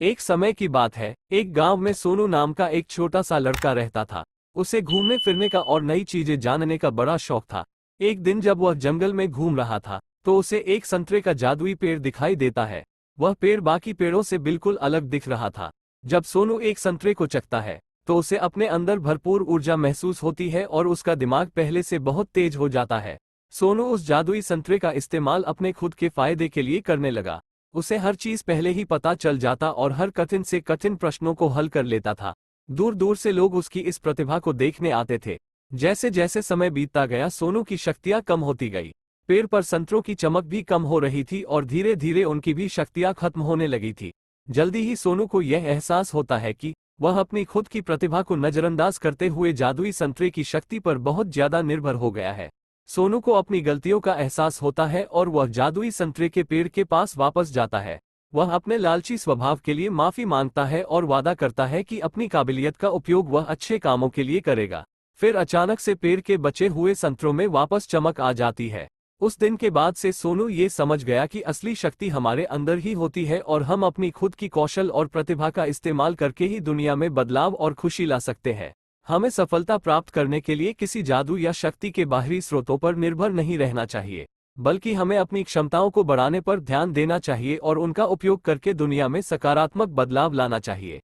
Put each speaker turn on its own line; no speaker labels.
एक समय की बात है, एक गांव में सोनू नाम का एक छोटा सा लड़का रहता था। उसे घूमने फिरने का और नई चीजें जानने का बड़ा शौक था। एक दिन जब वह जंगल में घूम रहा था, तो उसे एक संतरे का जादुई पेड़ दिखाई देता है। वह पेड़ बाकी पेड़ों से बिल्कुल अलग दिख रहा था। जब सोनू एक संतरे को चखता है, तो उसे अपने अंदर भरपूर ऊर्जा महसूस होती है और उसका दिमाग पहले से बहुत तेज हो जाता है। सोनू उस जादुई संतरे का इस्तेमाल अपने खुद के फायदे के लिए करने लगा। उसे हर चीज पहले ही पता चल जाता और हर कठिन से कठिन प्रश्नों को हल कर लेता था। दूर दूर से लोग उसकी इस प्रतिभा को देखने आते थे। जैसे जैसे समय बीतता गया, सोनू की शक्तियां कम होती गई। पेड़ पर संतरों की चमक भी कम हो रही थी और धीरे धीरे उनकी भी शक्तियां खत्म होने लगी थी। जल्दी ही सोनू को यह एहसास होता है कि वह अपनी खुद की प्रतिभा को नजरअंदाज करते हुए जादुई संतरे की शक्ति पर बहुत ज्यादा निर्भर हो गया है। सोनू को अपनी गलतियों का एहसास होता है और वह जादुई संतरे के पेड़ के पास वापस जाता है। वह अपने लालची स्वभाव के लिए माफी मांगता है और वादा करता है कि अपनी काबिलियत का उपयोग वह अच्छे कामों के लिए करेगा। फिर अचानक से पेड़ के बचे हुए संतरों में वापस चमक आ जाती है। उस दिन के बाद से सोनू ये समझ गया कि असली शक्ति हमारे अंदर ही होती है और हम अपनी खुद की कौशल और प्रतिभा का इस्तेमाल करके ही दुनिया में बदलाव और खुशी ला सकते हैं। हमें सफलता प्राप्त करने के लिए किसी जादू या शक्ति के बाहरी स्रोतों पर निर्भर नहीं रहना चाहिए, बल्कि हमें अपनी क्षमताओं को बढ़ाने पर ध्यान देना चाहिए और उनका उपयोग करके दुनिया में सकारात्मक बदलाव लाना चाहिए।